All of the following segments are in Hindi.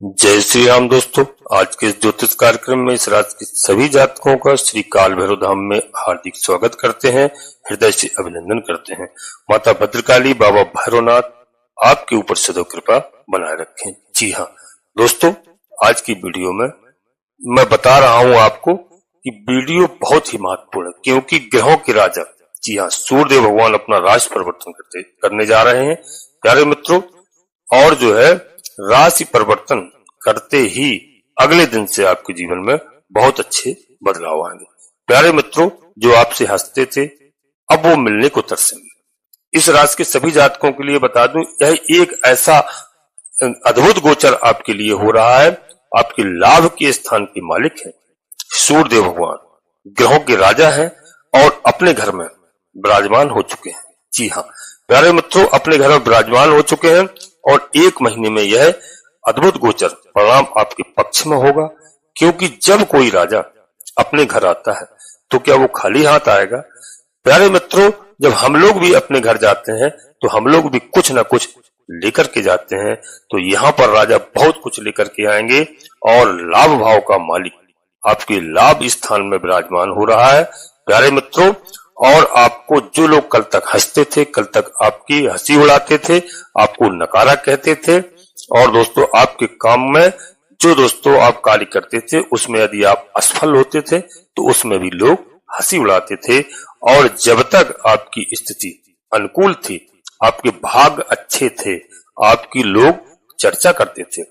जय श्री राम दोस्तों। आज के इस ज्योतिष कार्यक्रम में इस राशि के सभी जातकों का श्री काल भैरव धाम में हार्दिक स्वागत करते हैं, हृदय से अभिनंदन करते हैं। माता भद्रकाली, बाबा भैरवनाथ आपके ऊपर सदैव कृपा बनाए रखें। जी हाँ दोस्तों, आज की वीडियो में मैं बता रहा हूँ आपको कि वीडियो बहुत ही महत्वपूर्ण है, क्योंकि ग्रहों के राजा जी हाँ सूर्यदेव भगवान अपना राशि परिवर्तन करने जा रहे हैं प्यारे मित्रों। और जो है राशि परिवर्तन करते ही अगले दिन से आपके जीवन में बहुत अच्छे बदलाव आएंगे। प्यारे मित्रों, जो आपसे हंसते थे अब वो मिलने को तरसेंगे। इस राशि के सभी जातकों के लिए बता दूं, यह एक ऐसा अद्भुत गोचर आपके लिए हो रहा है। आपके लाभ के स्थान के मालिक है सूर्यदेव भगवान, ग्रहों के राजा हैं और अपने घर में विराजमान हो चुके हैं। जी हाँ प्यारे मित्रों, अपने घर में विराजमान हो चुके हैं और एक महीने में यह अद्भुत गोचर परिणाम आपके पक्ष में होगा। क्योंकि जब कोई राजा अपने घर आता है तो क्या वो खाली हाथ आएगा? प्यारे मित्रों, जब हम लोग भी अपने घर जाते हैं तो हम लोग भी कुछ ना कुछ लेकर के जाते हैं। तो यहाँ पर राजा बहुत कुछ लेकर के आएंगे और लाभ भाव का मालिक आपके लाभ स्थान में विराजमान हो रहा है प्यारे मित्रों। और आपको जो लोग कल तक हंसते थे, कल तक आपकी हंसी उड़ाते थे, आपको नकारा कहते थे, और दोस्तों आपके काम में जो दोस्तों आप कार्य करते थे उसमें यदि आप असफल होते थे तो उसमें भी लोग हंसी उड़ाते थे। और जब तक आपकी स्थिति अनुकूल थी, आपके भाग्य अच्छे थे, आपकी लोग चर्चा करते थे।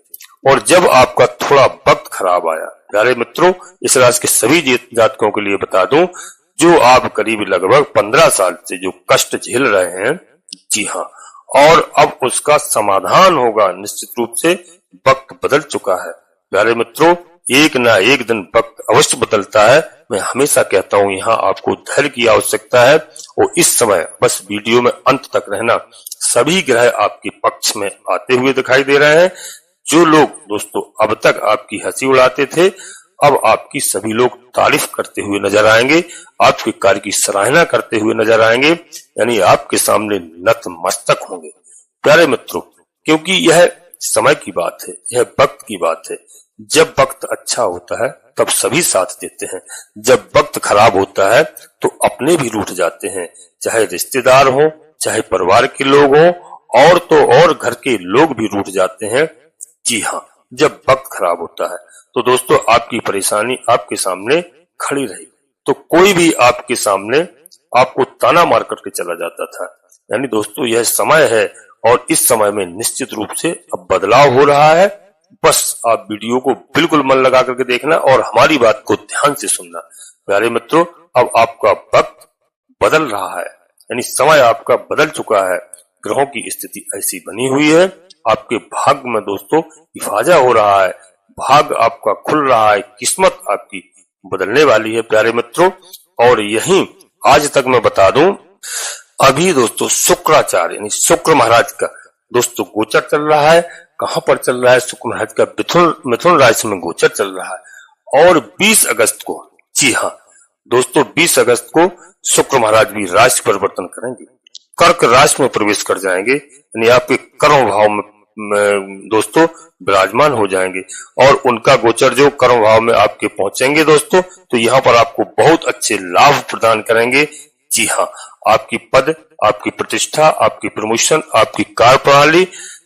और जब आपका थोड़ा वक्त खराब आया प्यारे मित्रों, इस राशि के सभी जातकों के लिए बता दूं, जो आप करीब लगभग 15 साल से जो कष्ट झेल रहे हैं, जी हाँ, और अब उसका समाधान होगा निश्चित रूप से। वक्त बदल चुका है प्यारे मित्रों, एक ना एक दिन वक्त अवश्य बदलता है। मैं हमेशा कहता हूँ यहाँ आपको धैर्य की आवश्यकता है और इस समय बस वीडियो में अंत तक रहना। सभी ग्रह आपके पक्ष में आते हुए दिखाई दे रहे हैं। जो लोग दोस्तों अब तक आपकी हंसी उड़ाते थे, अब आपकी सभी लोग तारीफ करते हुए नजर आएंगे, आपके कार्य की सराहना करते हुए नजर आएंगे, यानी आपके सामने नतमस्तक होंगे प्यारे मित्रों। क्योंकि यह समय की बात है, यह वक्त की बात है। जब वक्त अच्छा होता है तब सभी साथ देते हैं, जब वक्त खराब होता है तो अपने भी रूठ जाते हैं, चाहे रिश्तेदार हो, चाहे परिवार के लोग हो, और तो और घर के लोग भी रूठ जाते हैं। जी हाँ, जब वक्त खराब होता है तो दोस्तों आपकी परेशानी आपके सामने खड़ी रही तो कोई भी आपके सामने आपको ताना मार करके चला जाता था। यानी दोस्तों यह समय है और इस समय में निश्चित रूप से अब बदलाव हो रहा है। बस आप वीडियो को बिल्कुल मन लगा करके देखना और हमारी बात को ध्यान से सुनना प्यारे मित्रों। अब आपका वक्त बदल रहा है, यानी समय आपका बदल चुका है। ग्रहों की स्थिति ऐसी बनी हुई है, आपके भाग्य में दोस्तों हिफाजा हो रहा है, भाग्य आपका खुल रहा है, किस्मत आपकी बदलने वाली है प्यारे मित्रों। और यही आज तक मैं बता दूं, अभी दोस्तों शुक्राचार्य यानी शुक्र महाराज का दोस्तों गोचर चल रहा है। कहां पर चल रहा है? शुक्र महाराज का मिथुन राशि में गोचर चल रहा है। और 20 अगस्त को, जी हाँ दोस्तों 20 अगस्त को शुक्र महाराज भी राशि परिवर्तन करेंगे, कर्क राशि में प्रवेश कर जाएंगे, यानी आपके कर्म भाव में दोस्तों विराजमान हो जाएंगे। और उनका गोचर जो कर्म भाव में आपके पहुंचेंगे दोस्तों, तो यहाँ पर आपको बहुत अच्छे लाभ प्रदान करेंगे। जी हाँ, आपकी पद, आपकी प्रतिष्ठा, आपकी प्रमोशन, आपकी कार्य प्रणाली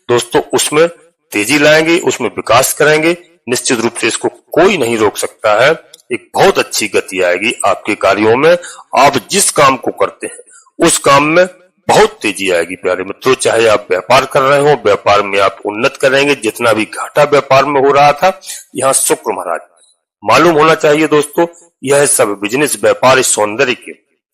दोस्तों उसमें तेजी लाएंगे, उसमें विकास करेंगे। निश्चित रूप से इसको कोई नहीं रोक सकता है। एक बहुत अच्छी गति आएगी आपके कार्यों में। आप जिस काम को करते हैं उस काम में बहुत तेजी आएगी प्यारे मित्रों। चाहे आप व्यापार कर रहे हो, व्यापार में आप उन्नत करेंगे। जितना भी घाटा व्यापार में हो रहा था, यहाँ शुक्र महाराज मालूम होना चाहिए दोस्तों, यह सब बिजनेस, व्यापार, सौंदर्य के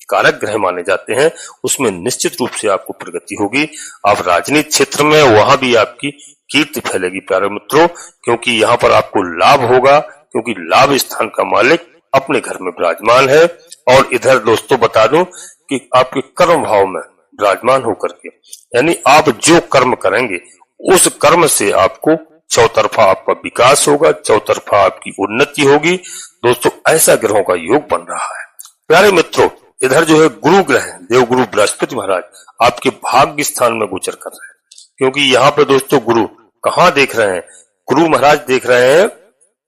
कारक ग्रह माने जाते हैं। उसमें निश्चित रूप से आपको प्रगति होगी। आप राजनीतिक क्षेत्र में, वहां भी आपकी कीर्ति फैलेगी प्यारे मित्रों, क्योंकि यहाँ पर आपको लाभ होगा, क्योंकि लाभ स्थान का मालिक अपने घर में विराजमान है। और इधर दोस्तों बता दूं कि आपके कर्म भाव में विराजमान होकर के, यानी आप जो कर्म करेंगे उस कर्म से आपको चौतरफा आपका विकास होगा, चौतरफा आपकी उन्नति होगी दोस्तों। ऐसा ग्रहों का योग बन रहा है प्यारे मित्रों। इधर जो है गुरु ग्रह देवगुरु बृहस्पति महाराज आपके भाग्य स्थान में गोचर कर रहे हैं, क्योंकि यहाँ पे दोस्तों गुरु कहाँ देख रहे हैं? गुरु महाराज देख रहे हैं,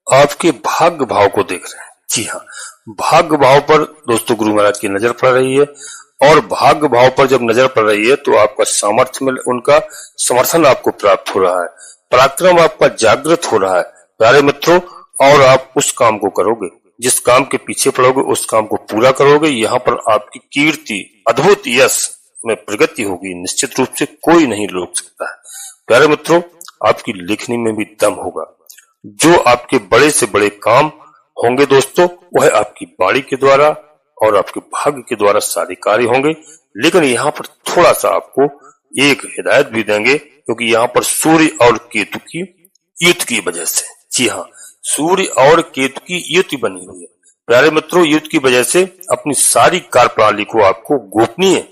आपके भाग्य भाव को देख रहे हैं। जी हाँ, भाग्य भाव पर दोस्तों गुरु महाराज की नजर पड़ रही है, और भाग्य भाव पर जब नजर पड़ रही है तो आपका सामर्थ्य में उनका समर्थन आपको प्राप्त हो रहा है, पराक्रम आपका जागृत हो रहा है प्यारे मित्रों, और आप उस काम को करोगे, जिस काम के पीछे पड़ोगे उस काम को पूरा करोगे। यहाँ पर आपकी कीर्ति, अद्भुत यश में प्रगति होगी, निश्चित रूप से कोई नहीं रोक सकता है प्यारे मित्रों। आपकी लेखनी में भी दम होगा। जो आपके बड़े से बड़े काम होंगे दोस्तों, वह आपकी बाणी के द्वारा और आपके भाग्य के द्वारा सारे कार्य होंगे। लेकिन यहाँ पर थोड़ा सा आपको एक हिदायत भी देंगे, क्योंकि यहाँ पर सूर्य और केतु की युति की वजह से, जी हाँ, सूर्य और केतु की युति बनी हुई है प्यारे मित्रों। युति की वजह से अपनी सारी कार्यप्रणाली को आपको गोपनीय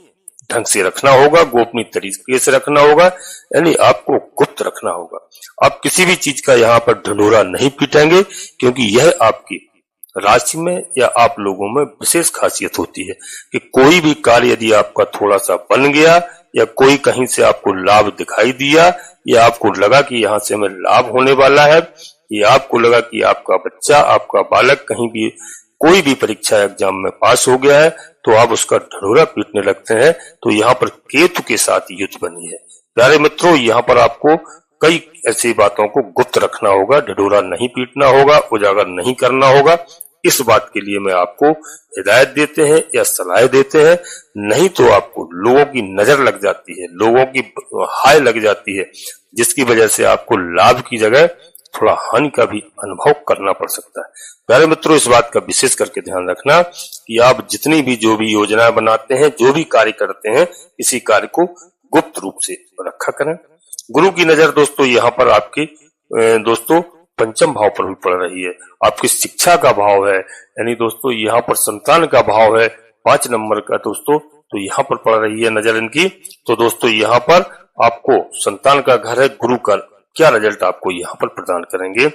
ढंग से रखना होगा, गोपनीय तरीके से रखना होगा, यानी आपको गुप्त रखना होगा। आप किसी भी चीज का यहाँ पर ढंढोरा नहीं पीटेंगे, क्योंकि यह आपकी राशि में या आप लोगों में विशेष खासियत होती है कि कोई भी कार्य यदि आपका थोड़ा सा बन गया, या कोई कहीं से आपको लाभ दिखाई दिया, या आपको लगा कि यहाँ से हमें लाभ होने वाला है, या आपको लगा कि आपका बच्चा, आपका बालक कहीं भी कोई भी परीक्षा एग्जाम में पास हो गया है, तो आप उसका ढंढोरा पीटने लगते हैं। तो यहाँ पर केतु के साथ युति बनी है प्यारे मित्रों। यहाँ पर आपको कई ऐसी बातों को गुप्त रखना होगा, ढंढोरा नहीं पीटना होगा, उजागर नहीं करना होगा। इस बात के लिए मैं आपको हिदायत देते हैं या सलाह देते हैं, नहीं तो आपको लोगों की नजर लग जाती है, लोगों की हाय लग जाती है, जिसकी वजह से आपको लाभ की जगह थोड़ा हानि का भी अनुभव करना पड़ सकता है प्यारे मित्रों। इस बात का विशेष करके ध्यान रखना कि आप जितनी भी जो भी योजनाएं बनाते हैं, जो भी कार्य करते हैं, इसी कार्य को गुप्त रूप से रखा करें। गुरु की नजर दोस्तों यहाँ पर आपके दोस्तों पंचम भाव पर भी पड़ रही है, आपकी शिक्षा का भाव है, यानी दोस्तों यहाँ पर संतान का भाव है 5 नंबर का दोस्तों, तो यहाँ पर पड़ रही है नजर इनकी। तो दोस्तों यहाँ पर आपको संतान का घर है, गुरु का क्या रिजल्ट आपको यहाँ पर प्रदान करेंगे।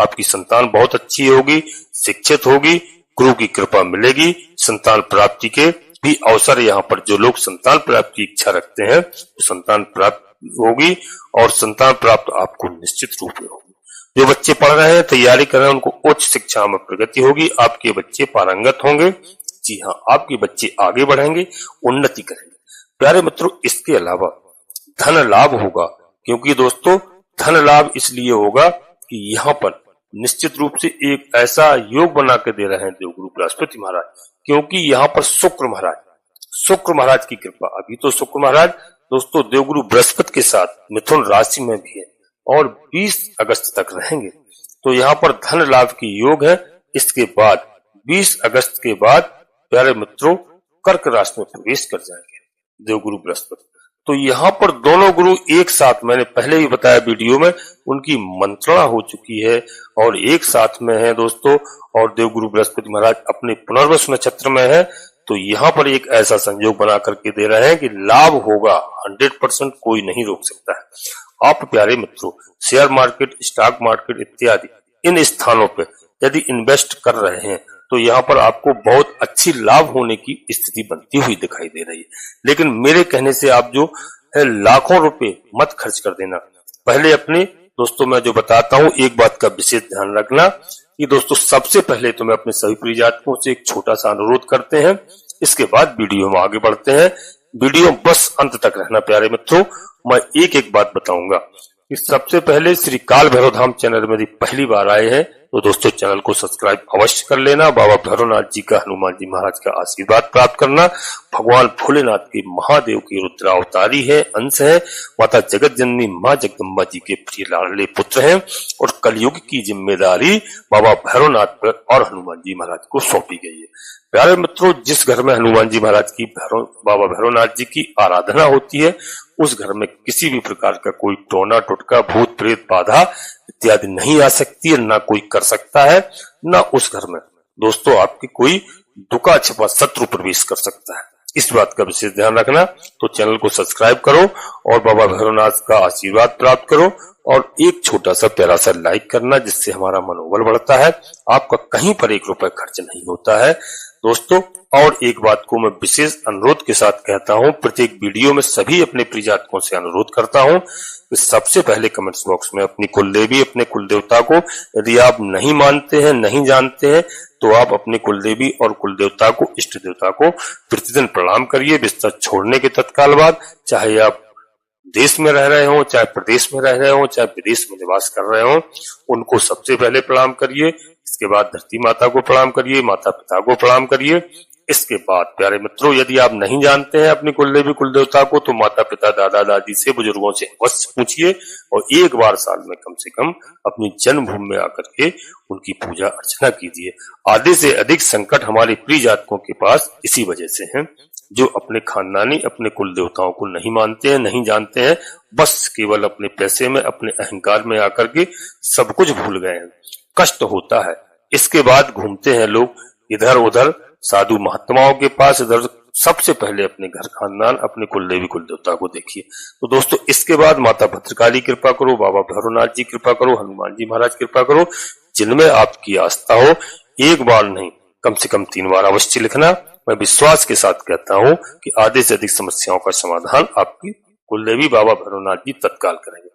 आपकी संतान बहुत अच्छी होगी, शिक्षित होगी, गुरु की कृपा मिलेगी, संतान प्राप्ति के भी अवसर यहाँ पर जो लोग संतान प्राप्ति की इच्छा रखते हैं तो संतान प्राप्त होगी, और संतान प्राप्त आपको निश्चित रूप में होगी। जो बच्चे पढ़ रहे हैं, तैयारी कर रहे हैं, उनको उच्च शिक्षा में प्रगति होगी, आपके बच्चे पारंगत होंगे। जी हाँ, आपके बच्चे आगे बढ़ेंगे, उन्नति करेंगे प्यारे मित्रों। इसके अलावा धन लाभ होगा, क्योंकि दोस्तों धन लाभ इसलिए होगा कि यहाँ पर निश्चित रूप से एक ऐसा योग बना के दे रहे हैं देवगुरु बृहस्पति महाराज, क्योंकि यहाँ पर शुक्र महाराज की कृपा। अभी तो शुक्र महाराज दोस्तों देवगुरु बृहस्पति के साथ मिथुन राशि में भी है और 20 अगस्त तक रहेंगे, तो यहाँ पर धन लाभ की योग है। इसके बाद 20 अगस्त के बाद प्यारे मित्रों कर्क राशि में प्रवेश कर जाएंगे देवगुरु बृहस्पति। तो यहाँ पर दोनों गुरु एक साथ, मैंने पहले ही बताया वीडियो में, उनकी मंत्रणा हो चुकी है और एक साथ में है दोस्तों, और देवगुरु बृहस्पति महाराज अपने पुनर्वसु नक्षत्र में है। तो यहाँ पर एक ऐसा संयोग बना करके दे रहे हैं कि लाभ होगा, 100% कोई नहीं रोक सकता है। आप प्यारे मित्रों शेयर मार्केट, स्टॉक मार्केट इत्यादि इन स्थानों पर यदि इन्वेस्ट कर रहे हैं तो यहाँ पर आपको बहुत अच्छी लाभ होने की स्थिति बनती हुई दिखाई दे रही है। लेकिन मेरे कहने से आप जो है लाखों रुपए मत खर्च कर देना। पहले अपने दोस्तों मैं जो बताता हूँ, एक बात का विशेष ध्यान रखना कि दोस्तों सबसे पहले तो मैं अपने सभी प्रिय जातकों से एक छोटा सा अनुरोध करते हैं, इसके बाद वीडियो में आगे बढ़ते हैं। वीडियो बस अंत तक रहना प्यारे मित्रों। मैं एक एक बात बताऊंगा कि सबसे पहले श्री काल भैरव धाम चैनल में यदि पहली बार आए हैं तो दोस्तों चैनल को सब्सक्राइब अवश्य कर लेना। बाबा भैरवनाथ जी का, हनुमान जी महाराज का आशीर्वाद प्राप्त करना। भगवान भोलेनाथ के महादेव की रुद्रावतारी है, अंश है, माता जगत जननी माँ जगदम्बा जी के प्रिय लाडले पुत्र हैं, और कलयुग की जिम्मेदारी बाबा भैरवनाथ पर और हनुमान जी महाराज को सौंपी गई है। प्यारे मित्रों, जिस घर में हनुमान जी महाराज की, बाबा भैरवनाथ जी की आराधना होती है, उस घर में किसी भी प्रकार का कोई टोना टोटका, भूत प्रेत, बाधा इत्यादि नहीं आ सकती है, ना कोई कर सकता है, ना उस घर में दोस्तों आपकी कोई दुका छिपा शत्रु प्रवेश कर सकता है। इस बात का विशेष ध्यान रखना। तो चैनल को सब्सक्राइब करो और बाबा भैरवनाथ का आशीर्वाद प्राप्त करो, और एक छोटा सा प्यारा सा लाइक करना, जिससे हमारा मनोबल बढ़ता है। आपका कहीं पर 1 रुपए खर्च नहीं होता है दोस्तों। और एक बात को मैं विशेष अनुरोध के साथ कहता हूं, प्रत्येक वीडियो में सभी अपने प्रिय जातकों से अनुरोध करता हूं कि सबसे पहले कमेंट्स बॉक्स में अपनी कुलदेवी, अपने कुल देवता को यदि आप नहीं मानते हैं, नहीं जानते हैं, तो आप अपने कुलदेवी और कुल देवता को, इष्ट देवता को प्रतिदिन प्रणाम करिए बिस्तर छोड़ने के तत्काल बाद। चाहे आप देश में रह रहे हो, चाहे प्रदेश में रह रहे हो, चाहे विदेश में निवास कर रहे हो, उनको सबसे पहले प्रणाम करिए। इसके बाद धरती माता को प्रणाम करिए, माता पिता को प्रणाम करिए। इसके बाद प्यारे मित्रों, यदि आप नहीं जानते हैं अपनी कुलदेवी कुल देवता को, तो माता पिता, दादा दादी से, बुजुर्गों से अवश्य पूछिए और एक बार साल में कम से कम अपनी जन्मभूमि में आकर के उनकी पूजा अर्चना कीजिए। आधे से अधिक संकट हमारे प्रिय जातकों के पास इसी वजह से हैं, जो अपने खानदानी, अपने कुल देवताओं को नहीं मानते हैं, नहीं जानते हैं, बस केवल अपने पैसे में, अपने अहंकार में आकर के सब कुछ भूल गए हैं। कष्ट होता है। इसके बाद घूमते हैं लोग इधर उधर साधु महात्माओं के पास, इधर सबसे पहले अपने घर खानदान, अपने कुलदेवी कुल देवता को देखिए। तो दोस्तों, इसके बाद माता भद्रकाली कृपा करो, बाबा भैरवनाथ जी कृपा करो, हनुमान जी महाराज कृपा करो। जिनमें आपकी आस्था हो, एक बार नहीं कम से कम 3 बार अवश्य लिखना। मैं विश्वास के साथ कहता हूं कि आधे से अधिक समस्याओं का समाधान आपकी कुलदेवी बाबा भैरवनाथ जी तत्काल करेंगे।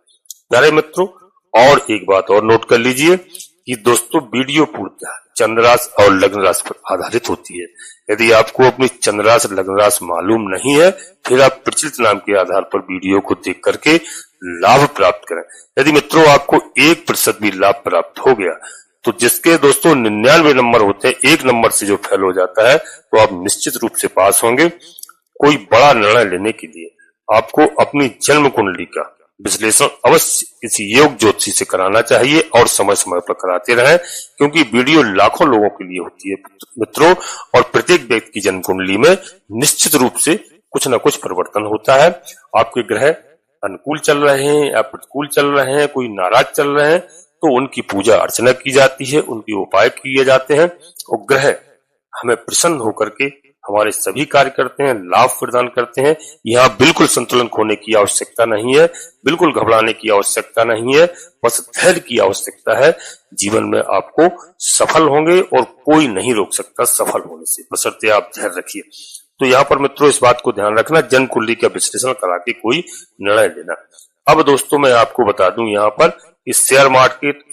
प्यारे मित्रों, और एक बात और नोट कर लीजिए कि दोस्तों, वीडियो पूर्णतः चंद्र राशि और लग्न राशि पर आधारित होती है। यदि आपको अपनी चंद्र राशि लग्न राशि मालूम नहीं है, फिर आप प्रचलित नाम के आधार पर वीडियो को देख करके लाभ प्राप्त करें। यदि मित्रों आपको 1% भी लाभ प्राप्त हो गया, तो जिसके दोस्तों 99 नंबर होते हैं, 1 नंबर से जो फेल हो जाता है, तो आप निश्चित रूप से पास होंगे। कोई बड़ा निर्णय लेने के लिए आपको अपनी जन्म कुंडली का विश्लेषण अवश्य किसी योग ज्योतिषी से कराना चाहिए और समय समय पर कराते रहें, क्योंकि वीडियो लाखों लोगों के लिए होती है मित्रों, और प्रत्येक व्यक्ति की जन्म कुंडली में निश्चित रूप से कुछ न कुछ परिवर्तन होता है। आपके ग्रह अनुकूल चल रहे हैं या प्रतिकूल चल रहे हैं, कोई नाराज चल रहे हैं, तो उनकी पूजा अर्चना की जाती है, उनके उपाय किए जाते हैं, और ग्रह हमें प्रसन्न होकर के हमारे सभी कार्य करते हैं, लाभ प्रदान करते हैं। यहाँ बिल्कुल संतुलन खोने की आवश्यकता नहीं है, बिल्कुल घबराने की आवश्यकता नहीं है, बस धैर्य की आवश्यकता है। जीवन में आपको सफल होंगे और कोई नहीं रोक सकता सफल होने से, बशर्ते आप धैर्य रखिए। तो यहाँ पर मित्रों इस बात को ध्यान रखना, जन्म कुंडली का विश्लेषण करा के कोई निर्णय लेना। अब दोस्तों मैं आपको बता दूं यहाँ पर इस शेयर मार्केट,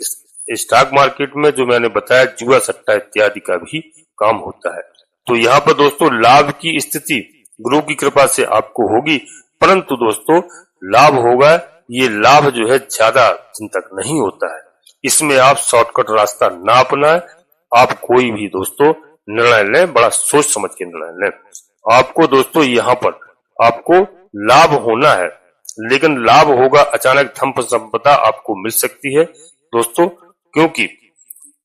स्टॉक मार्केट में जो मैंने बताया, जुआ सट्टा इत्यादि का भी काम होता है। तो यहाँ पर दोस्तों लाभ की स्थिति गुरु की कृपा से आपको होगी, परंतु दोस्तों लाभ होगा, ये लाभ जो है ज्यादा दिन तक नहीं होता है। इसमें आप शॉर्टकट रास्ता ना अपनाएं। आप कोई भी दोस्तों निर्णय लें, बड़ा सोच समझ के निर्णय लें। आपको दोस्तों यहाँ पर आपको लाभ होना है, लेकिन लाभ होगा अचानक, धन संपदा आपको मिल सकती है दोस्तों, क्योंकि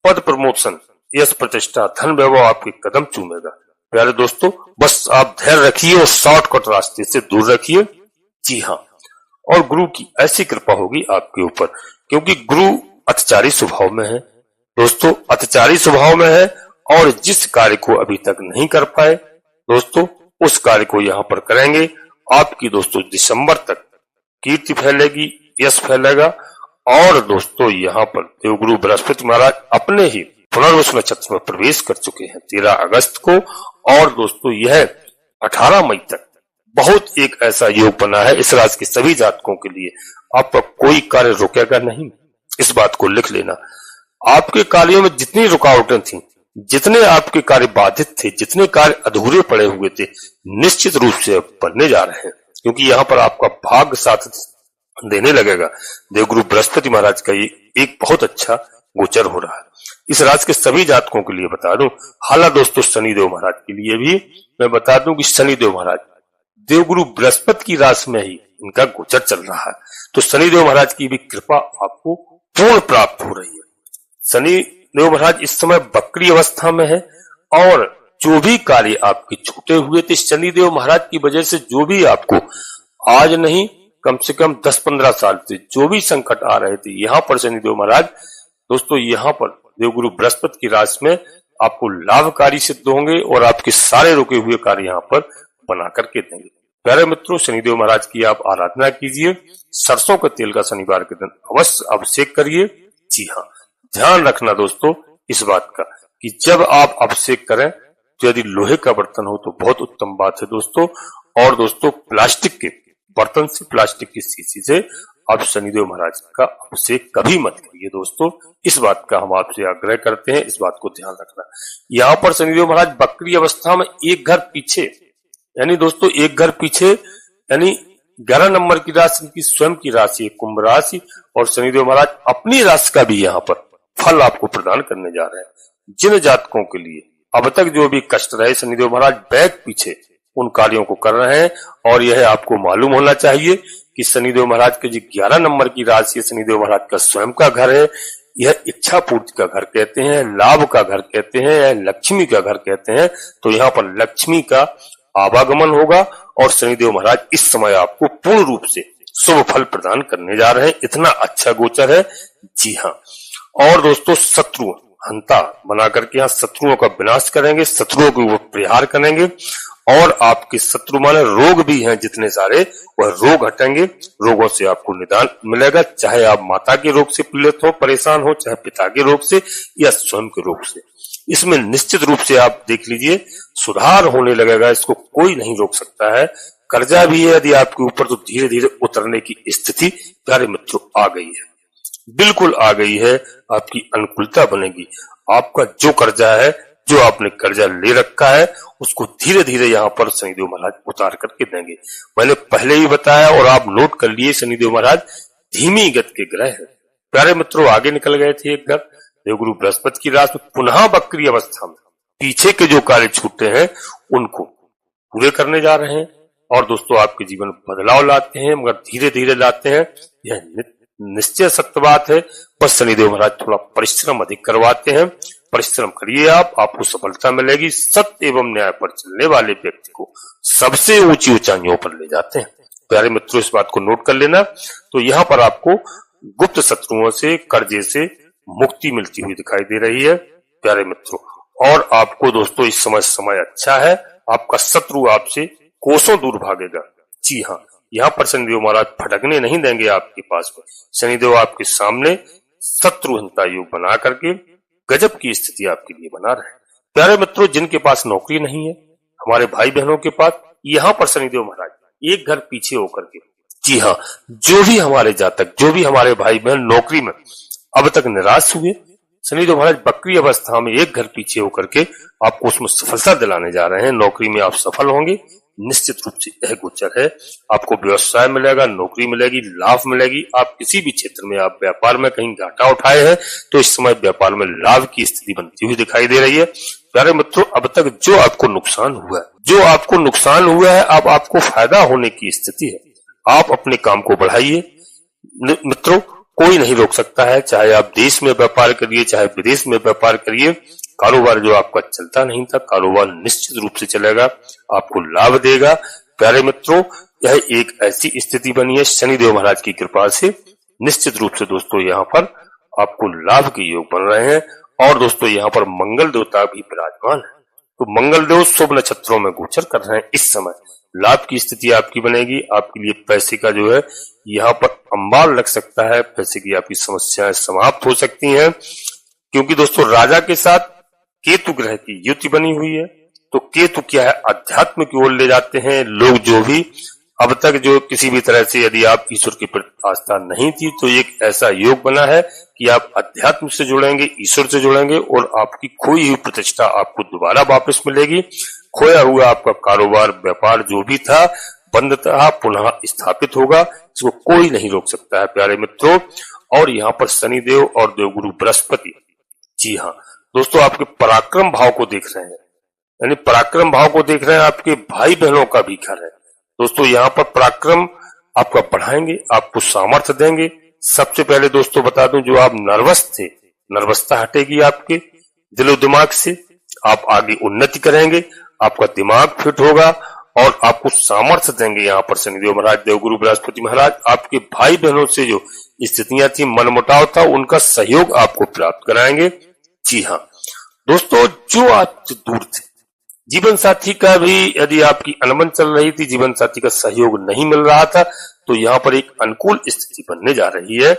पद प्रमोशन, यश प्रतिष्ठा, धन वैभव आपके कदम चूमेगा। प्यारे दोस्तों, बस आप धैर्य रखिए और शॉर्टकट रास्ते से दूर रखिए। जी हाँ, और गुरु की ऐसी कृपा होगी आपके ऊपर, क्योंकि गुरु अतिचारी स्वभाव में है दोस्तों, अतिचारी स्वभाव में है, और जिस कार्य को अभी तक नहीं कर पाए दोस्तों, उस कार्य को यहाँ पर करेंगे। आपकी दोस्तों दिसंबर तक कीर्ति फैलेगी, यश फैलेगा। और दोस्तों यहाँ पर देवगुरु बृहस्पति महाराज अपने ही पुनर्वसु नक्षत्र में प्रवेश कर चुके हैं 13 अगस्त को, और दोस्तों यह 18 मई तक बहुत एक ऐसा योग बना है इस राशि के सभी जातकों के लिए। आपका कोई कार्य रुकेगा नहीं, इस बात को लिख लेना। आपके कार्यों में जितनी रुकावटें थी, जितने आपके कार्य बाधित थे, जितने कार्य अधूरे पड़े हुए थे, निश्चित रूप से बनने जा रहे हैं, क्योंकि यहाँ पर आपका भाग्य साथ देने लगेगा। देवगुरु बृहस्पति महाराज का ये एक बहुत अच्छा गोचर हो रहा है इस राशि के सभी जातकों के लिए। बता दूं, हालांकि दोस्तों शनिदेव महाराज के लिए भी मैं बता दूं कि शनिदेव महाराज देवगुरु बृहस्पति की राशि में ही इनका गोचर चल रहा है, तो शनिदेव महाराज की भी कृपा आपको पूर्ण प्राप्त हो रही है। शनिदेव महाराज इस समय वक्री अवस्था में है, और जो भी कार्य आपके छूटे हुए थे शनिदेव महाराज की वजह से, जो भी आपको आज नहीं कम से कम 10-15 साल से जो भी संकट आ रहे थे, यहाँ पर शनिदेव महाराज दोस्तों यहाँ पर देवगुरु बृहस्पति की राशि में आपको लाभकारी सिद्ध होंगे, और आपके सारे रुके हुए कार्य यहाँ पर बना करके देंगे। प्यारे मित्रों, शनिदेव महाराज की आप आराधना कीजिए। सरसों के तेल का शनिवार के दिन अवश्य अभिषेक करिए। जी हाँ, ध्यान रखना दोस्तों इस बात का कि जब आप अभिषेक करें तो यदि लोहे का बर्तन हो तो बहुत उत्तम बात है दोस्तों, और दोस्तों प्लास्टिक के बर्तन से, प्लास्टिक की शीशी से आप शनिदेव महाराज का अभिषेक कभी मत करिए दोस्तों। इस बात का हम आपसे आग्रह करते हैं, इस बात को ध्यान रखना। यहाँ पर शनिदेव महाराज वक्री अवस्था में एक घर पीछे, यानी दोस्तों एक घर पीछे, यानी 11 नंबर की राशि इनकी स्वयं की राशि है कुंभ राशि, और शनिदेव महाराज अपनी राशि का भी यहाँ पर फल आपको प्रदान करने जा रहे हैं। जिन जातकों के लिए अब तक जो भी कष्ट रहे, शनिदेव महाराज बैक पीछे उन कार्यों को कर रहे हैं। और यह आपको मालूम होना चाहिए कि शनिदेव महाराज के जो 11 नंबर की राशि है, शनिदेव महाराज का स्वयं का घर है। यह इच्छा पूर्ति का घर कहते हैं, लाभ का घर कहते हैं, यह लक्ष्मी का घर कहते हैं। तो यहाँ पर लक्ष्मी का आवागमन होगा और शनिदेव महाराज इस समय आपको पूर्ण रूप से शुभ फल प्रदान करने जा रहे हैं। इतना अच्छा गोचर है। जी हाँ। और दोस्तों शत्रु हंता बना करके यहाँ शत्रुओं का विनाश करेंगे, शत्रुओं के ऊपर प्रहार करेंगे, और आपके शत्रु माने रोग भी हैं जितने सारे, वह रोग हटेंगे। रोगों से आपको निदान मिलेगा, चाहे आप माता के रोग से पीड़ित हो, परेशान हो, चाहे पिता के रोग से या स्वयं के रोग से। इसमें निश्चित रूप से आप देख लीजिए सुधार होने लगेगा, इसको कोई नहीं रोक सकता है। कर्जा भी है यदि आपके ऊपर, तो धीरे धीरे उतरने की स्थिति प्यारे मित्रों आ गई है, बिल्कुल आ गई है। आपकी अनुकूलता बनेगी। आपका जो कर्जा है, जो आपने कर्जा ले रखा है, उसको धीरे धीरे यहाँ पर शनिदेव महाराज उतार करके देंगे। मैंने पहले ही बताया और आप नोट कर लिए, शनिदेव महाराज धीमी गति के ग्रह है प्यारे मित्रों। आगे निकल गए थे एक घर देवगुरु बृहस्पति की राशि में, पुनः वक्री अवस्था में पीछे के जो कार्य छूटे हैं उनको पूरे करने जा रहे हैं। और दोस्तों आपके जीवन में बदलाव लाते हैं, मगर धीरे धीरे लाते हैं, यह निश्चय सत्य बात है। बस शनिदेव महाराज थोड़ा परिश्रम अधिक करवाते हैं। परिश्रम करिए आपको सफलता मिलेगी। सत्य एवं न्याय पर चलने वाले व्यक्ति को सबसे ऊंची ऊंचाइयों पर ले जाते हैं। प्यारे मित्रों इस बात को नोट कर लेना। तो यहाँ पर आपको गुप्त शत्रुओं से, कर्जे से मुक्ति मिलती हुई दिखाई दे रही है प्यारे मित्रों। और आपको दोस्तों इस समय अच्छा है, आपका शत्रु आपसे कोसों दूर भागेगा। जी हाँ, यहाँ पर शनिदेव महाराज फटकने नहीं देंगे आपके पास में। शनिदेव आपके सामने शत्रुहीनता योग बना करके गजब की स्थिति आपके लिए बना रहे। प्यारे मित्रों जिनके पास नौकरी नहीं है, हमारे भाई बहनों के पास, यहाँ पर शनिदेव महाराज एक घर पीछे होकर के, जी हाँ, जो भी हमारे जातक, जो भी हमारे भाई बहन नौकरी में अब तक निराश हुए, शनिदेव महाराज वक्री अवस्था में एक घर पीछे होकर के आपको उसमें सफलता दिलाने जा रहे हैं। नौकरी में आप सफल होंगे, निश्चित रूप से यह गोचर है। आपको व्यवसाय मिलेगा, नौकरी मिलेगी, लाभ मिलेगी। आप किसी भी क्षेत्र में, आप व्यापार में कहीं घाटा उठाए हैं तो इस समय व्यापार में लाभ की स्थिति बनती हुई दिखाई दे रही है। प्यारे मित्रों अब तक जो आपको नुकसान हुआ है, अब आपको फायदा होने की स्थिति है। आप अपने काम को बढ़ाइए मित्रों, कोई नहीं रोक सकता है। चाहे आप देश में व्यापार करिए, चाहे विदेश में व्यापार करिए, कारोबार जो आपका चलता नहीं था, कारोबार निश्चित रूप से चलेगा, आपको लाभ देगा। प्यारे मित्रों यह एक ऐसी स्थिति बनी है शनिदेव महाराज की कृपा से। निश्चित रूप से दोस्तों यहाँ पर आपको लाभ के योग बन रहे हैं। और दोस्तों यहाँ पर मंगल देवता भी विराजमान है, तो मंगल देव शुभ नक्षत्रों में गोचर कर रहे हैं। इस समय लाभ की स्थिति आपकी बनेगी। आपके लिए पैसे का जो है यहाँ पर अंबार लग सकता है, पैसे की आपकी समस्याएं समाप्त हो सकती हैं, क्योंकि दोस्तों राजा के साथ केतु ग्रह की युति बनी हुई है। तो केतु क्या है, अध्यात्म की ओर ले जाते हैं लोग। जो भी अब तक जो किसी भी तरह से यदि आप ईश्वर की प्रति आस्था नहीं थी, तो एक ऐसा योग बना है कि आप अध्यात्म से जुड़ेंगे, ईश्वर से जुड़ेंगे, और आपकी खोई हुई प्रतिष्ठा आपको दोबारा वापस मिलेगी। खोया हुआ आपका कारोबार, व्यापार जो भी था, बंद था, पुनः स्थापित होगा। इसको कोई नहीं रोक सकता है प्यारे मित्रों। और यहाँ पर शनिदेव और देवगुरु बृहस्पति, जी हाँ दोस्तों, आपके पराक्रम भाव को देख रहे हैं, यानी पराक्रम भाव को देख रहे हैं। आपके भाई बहनों का भी घर है दोस्तों। यहाँ पर पराक्रम आपका बढ़ाएंगे, आपको सामर्थ्य देंगे। सबसे पहले दोस्तों बता दूं, जो आप नर्वस थे, नर्वसता हटेगी आपके दिलो दिमाग से। आप आगे उन्नति करेंगे, आपका दिमाग फिट होगा और आपको सामर्थ्य देंगे। यहाँ पर शनिदेव महाराज, देवगुरु बृहस्पति महाराज आपके भाई बहनों से जो स्थितियां थी, मनमुटाव था, उनका सहयोग आपको प्राप्त कराएंगे। जी हाँ दोस्तों, जो आपसे दूर थे, जीवन साथी का भी यदि आपकी अनबन चल रही थी, जीवन साथी का सहयोग नहीं मिल रहा था, तो यहाँ पर एक अनुकूल स्थिति बनने जा रही है।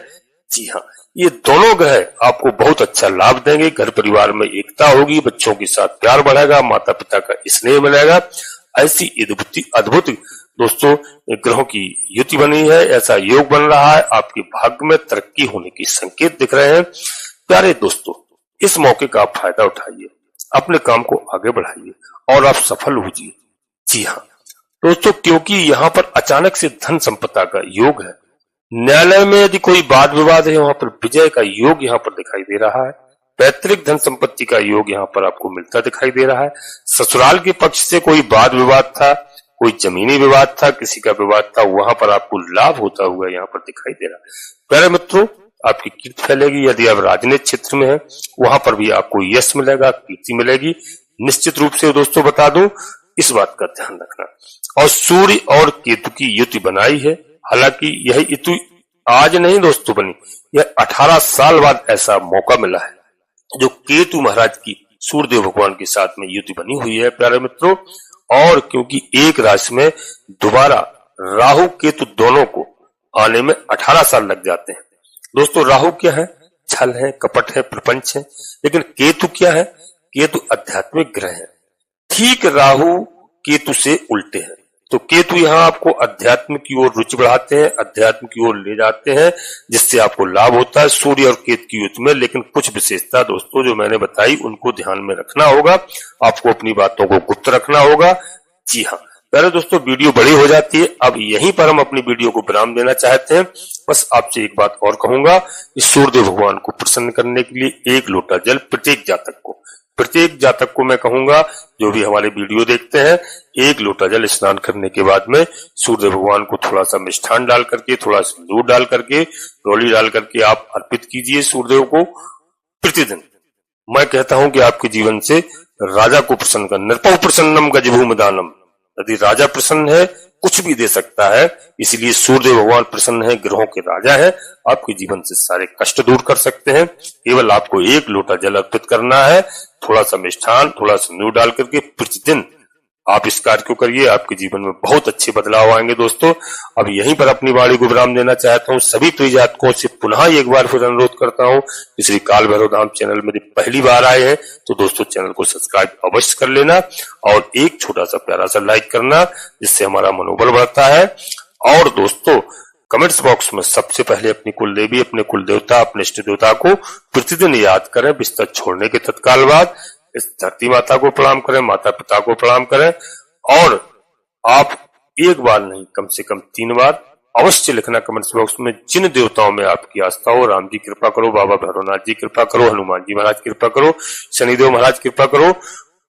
जी हाँ, ये दोनों ग्रह आपको बहुत अच्छा लाभ देंगे। घर परिवार में एकता होगी, बच्चों के साथ प्यार बढ़ेगा, माता पिता का स्नेह मिलेगा। ऐसी अद्भुत दोस्तों ग्रहों की युति बनी है, ऐसा योग बन रहा है, आपके भाग्य में तरक्की होने की संकेत दिख रहे हैं। प्यारे दोस्तों, इस मौके का आप फायदा उठाइए, अपने काम को आगे बढ़ाइए और आप सफल होइए। जी हाँ दोस्तों, क्योंकि यहाँ पर अचानक से धन संपदा का योग है। न्यायालय में यदि कोई वाद विवाद है, वहां पर विजय का योग यहाँ पर दिखाई दे रहा है। पैतृक धन संपत्ति का योग यहाँ पर आपको मिलता दिखाई दे रहा है। ससुराल के पक्ष से कोई वाद विवाद था, कोई जमीनी विवाद था, किसी का विवाद था, वहां पर आपको लाभ होता हुआ यहाँ पर दिखाई दे रहा है। प्यारे मित्रों, आपकी कीर्ति फैलेगी। यदि आप राजनीतिक क्षेत्र में है, वहां पर भी आपको यश मिलेगा, कीर्ति मिलेगी। निश्चित रूप से दोस्तों बता दूं, इस बात का ध्यान रखना। और सूर्य और केतु की युति बनाई है। हालांकि यह युति आज नहीं दोस्तों बनी, यह 18 साल बाद ऐसा मौका मिला है जो केतु महाराज की सूर्यदेव भगवान के साथ में युति बनी हुई है प्यारे मित्रों। और क्योंकि एक राशि में दोबारा राहु केतु दोनों को आने में 18 साल लग जाते हैं। दोस्तों राहु क्या है? छल है, कपट है, प्रपंच है। लेकिन केतु क्या है? केतु आध्यात्मिक ग्रह है, ठीक राहु केतु से उल्टे हैं। तो केतु यहाँ आपको अध्यात्म की ओर रुचि बढ़ाते हैं, अध्यात्म की ओर ले जाते हैं, जिससे आपको लाभ होता है सूर्य और केतु की युति में। लेकिन कुछ विशेषता दोस्तों जो मैंने बताई उनको ध्यान में रखना होगा, आपको अपनी बातों को गुप्त रखना होगा। जी हाँ प्यारे दोस्तों, वीडियो बड़ी हो जाती है, अब यहीं पर हम अपनी वीडियो को विराम देना चाहते हैं। बस आपसे एक बात और कहूंगा, इस सूर्यदेव भगवान को प्रसन्न करने के लिए 1 लोटा जल प्रत्येक जातक को मैं कहूंगा, जो भी हमारे वीडियो देखते हैं, 1 लोटा जल स्नान करने के बाद में सूर्यदेव भगवान को थोड़ा सा मिष्ठान डाल करके, थोड़ा सिंदूर डाल करके, रोली डाल करके आप अर्पित कीजिए सूर्यदेव को प्रतिदिन। मैं कहता हूं कि आपके जीवन से राजा को प्रसन्न कर, नृपौ प्रसन्नम गजभूम दानम। यदि राजा प्रसन्न है, कुछ भी दे सकता है। इसलिए सूर्यदेव भगवान प्रसन्न है, ग्रहों के राजा है, आपके जीवन से सारे कष्ट दूर कर सकते हैं। केवल आपको 1 लोटा जल अर्पित करना है, थोड़ा सा मिष्ठान, थोड़ा सिंदूर डाल करके प्रतिदिन आप इस कार्य को करिए, आपके जीवन में बहुत अच्छे बदलाव आएंगे दोस्तों। अब यहीं पर अपनी वाणी को विराम देना चाहता हूं। सभी प्रिय जातकों से पुनः एक बार फिर अनुरोध करता हूं कि श्री काल भैरव धाम चैनल में पहली बार आए हैं तो दोस्तों चैनल को सब्सक्राइब अवश्य कर लेना और एक छोटा सा प्यारा सा लाइक करना, जिससे हमारा मनोबल बढ़ता है। और दोस्तों कमेंट्स बॉक्स में सबसे पहले अपनी कुल देवी, अपने कुल देवता, अपने इष्ट देवता को प्रतिदिन याद करें। बिस्तर छोड़ने के तत्काल बाद इस धरती माता को प्रणाम करें, माता पिता को प्रणाम करें। और आप एक बार नहीं, कम से कम 3 बार अवश्य लिखना कमेंट्स बॉक्स में, जिन देवताओं में आपकी आस्था हो। राम जी कृपा करो, बाबा भैरवनाथ जी कृपा करो, हनुमान जी महाराज कृपा करो, शनिदेव महाराज कृपा करो,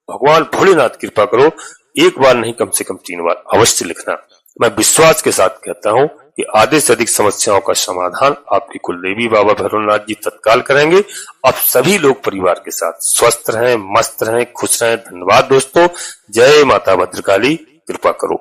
भगवान भोलेनाथ कृपा करो। एक बार नहीं, कम से कम 3 बार अवश्य लिखना। मैं विश्वास के साथ कहता हूं कि आधे से अधिक समस्याओं का समाधान आपकी कुलदेवी बाबा भैरवनाथ जी तत्काल करेंगे। आप सभी लोग परिवार के साथ स्वस्थ रहें, मस्त रहें, खुश रहें। धन्यवाद दोस्तों। जय माता भद्रकाली, कृपा करो।